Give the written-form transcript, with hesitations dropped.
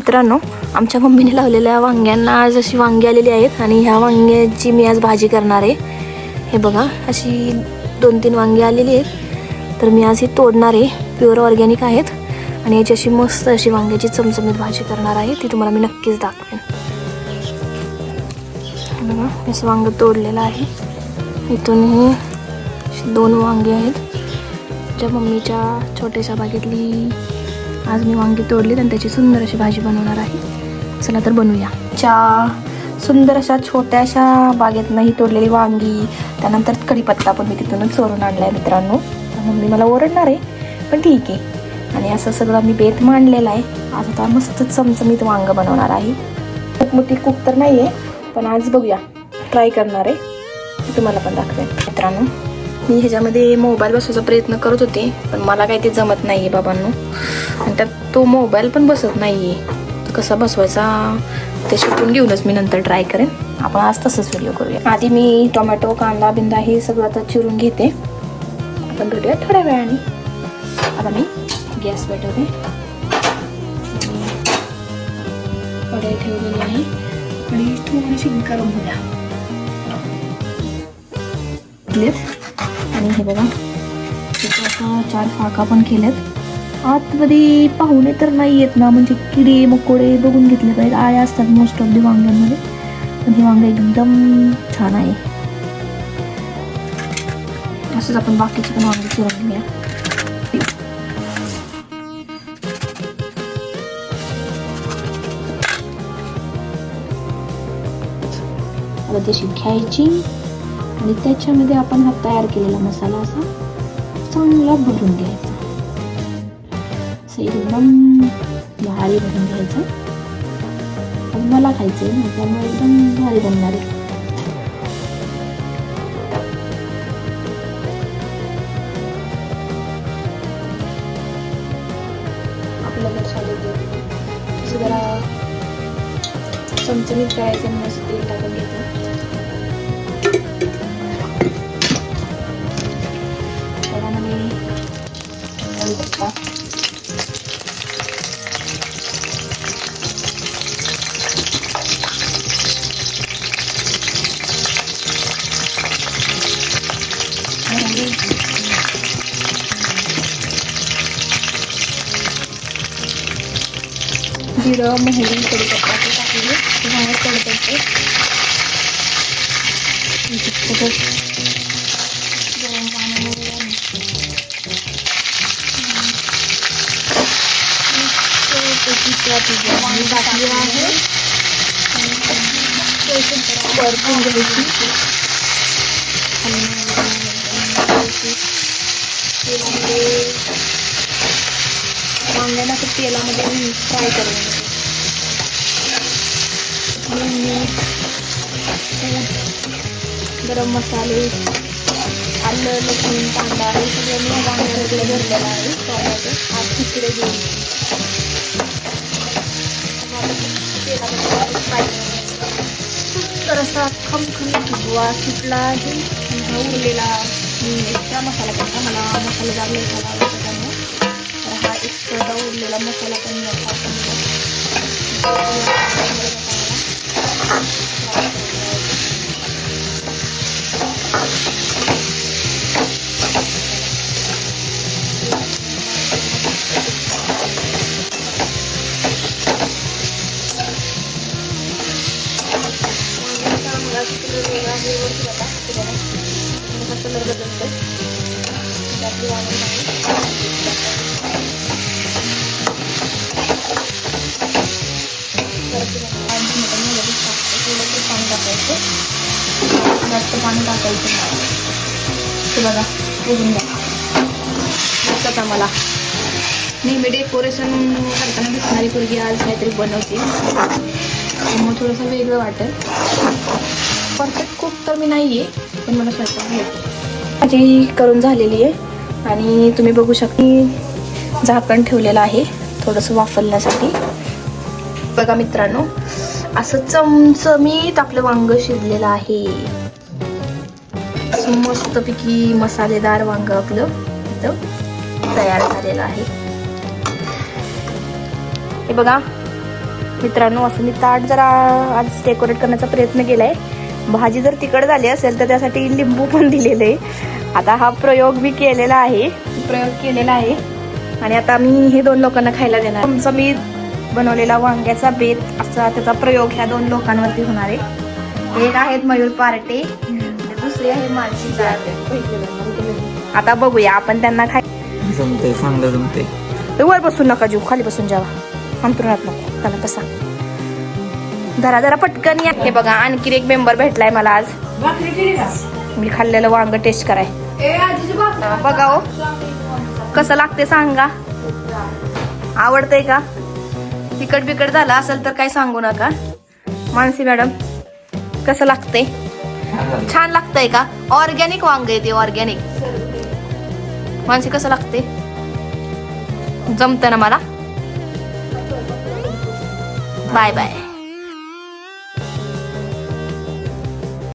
मित्रांनो, आमच्या मम्मीने लावलेल्या वांग्यांना आज अशी वांगी आलेली आहेत आणि ह्या वांग्याची मी आज भाजी करणार आहे. हे बघा, अशी 2-3 वांगी आलेली आहेत. तर मी आज ही तोडणार आहे. प्युअर ऑर्गॅनिक आहेत आणि याची अशी मस्त अशी वांग्याची चमचमीत भाजी करणार आहे. ती तुम्हाला मी नक्कीच दाखवेन. बघा, असं वांग तोडलेलं आहे. इथून 2 वांगी आहेत. ज्या मम्मीच्या छोट्याशा बागेतली आज मी वांगी तोडली आणि त्याची सुंदर अशी भाजी बनवणार आहे. चला तर बनवूया. सुंदर अशा छोट्याशा बागेतनं ही तोडलेली वांगी, त्यानंतर कढीपत्ता पण मी तिथूनच चोरून आणला आहे मित्रांनो. तर मम्मी मला ओरडणार आहे, पण ठीक आहे. आणि असं सगळं मी बेत मांडलेला आहे. आज आता मस्त चमचमीत वांग बनवणार आहे. खूप मोठी कुक तर नाही आहे, पण आज बघूया, ट्राय करणार आहे. तुम्हाला पण दाखवेन. मित्रांनो, मी ह्याच्यामध्ये मोबाईल बसवायचा प्रयत्न करत होते, पण मला काही ते जमत नाही आहे बाबांनो. आणि त्यात तो मोबाईल पण बसत नाही आहे. कसा बसवायचा ते शिकून घेऊनच मी नंतर ट्राय करेन. आपण आज तसंच व्हिडिओ करूया. आधी मी टोमॅटो, कांदा बिंदा हे सगळं आता चिरून घेते. आपण भेटूया थोड्या वेळाने. आता मी गॅस पेटवते. कढई ठेवलेली आहे आणि थोडीशी गरम होत्या. आणि हे बघा, आता 4 फाका पण केल्यात. आतमध्ये पाहुणे तर नाही आहेत ना, म्हणजे किडे मकोडे बघून घेतले पाहिजे. आळ्या असतात मोस्ट ऑफ दी वांग्यांमध्ये, पण हे वांग एकदम छान आहे. असंच आपण बाकीचे पण वांगे चिरून घेऊया. आता तशी घ्यायची आणि त्याच्यामध्ये आपण हा तयार केलेला मसाला असा चांगला भरून घ्यायचा. असं एकदम भारी भरून घ्यायचं. मला खायचं आहे ना, त्यामुळे एकदम भारी बनणार आहे. आपल्याला तसं जरा चमचमीत करायचं, मस्त तेल टाकून घ्यायचं. जिरं, मोहरी, कढीपत्ता ते टाकले. बाहेर कडपत्ते गरम पाण्यामध्ये टाकली आहे. परतून घ्यायची. वांग्याला तेलामध्ये फ्राय करून गरम मसाले, आलं, लसूण, कांदा हे सगळं मी वांग्यामध्ये भरलेलं आहे. टोमॅटो आज तिकडे घेऊन फ्राय तर असा खमखमीत वास सुटला आहे. उरलेला एक्स्ट्रा मसाला करता, मला मसालेदार लई झाला आवडतो त्यामुळे. तर हा एक्स्ट्रा उरलेला मसाला पण कलर बदलतो. पाणी टाकायचं, जास्त पाणी टाकायचं. ते बघा, बघून घ्या. आता मला नेहमी डेकोरेशन करताना दिसणारी पोरगी आज काहीतरी बनवते, मग थोडंसं वेगळं वाटेल. परफेक्ट कुक तर मी नाही आहे, पण मला स्वयंपाक येतो. भाजी करून झालेली आहे आणि तुम्ही बघू शकता झाकण ठेवलेलं आहे थोडंसं वाफलण्यासाठी. बघा मित्रांनो, असं चमचमीत आपलं वांग शिजलेलं आहे. असं मस्तपैकी मसालेदार वांग आपलं इथं तयार झालेलं आहे. हे बघा, मित्रांनो असं मी ताट जरा आज डेकोरेट करण्याचा प्रयत्न केलाय. भाजी जर तिखट झाली असेल तर त्यासाठी लिंबू पण दिलेलं आहे. आता हा प्रयोग मी केलेला आहे, आणि आता मी हे 2 लोकांना खायला देणार. तुमचा मी बनवलेला वांग्याचा बेत असा त्याचा प्रयोग ह्या 2 लोकांवरती होणार आहे. एक आहेत मयूर पार्टे, दुसरी आहे मानसी जाधव. आता बघूया आपण त्यांना खाय जमते, चांगलं जमते. वर बसून नका जीव, खाली बसून जावा, अंतरुणात नको, त्याला बसा. जरा पटकन या. हे बघा आणखी एक मेंबर भेटलाय मला आज. मी खाल्लेलं वांग टेस्ट कराय. बघा हो कसं लागते सांगा. आवडतंय का? तिखट बिकट झाला असेल तर काय सांगू नका. मानसी मॅडम कसं लागतंय? छान लागतंय का? ऑर्गॅनिक वांग आहे ते, ऑर्गॅनिक. मानसी कसं लागते? जमतं ना मला. Bye bye.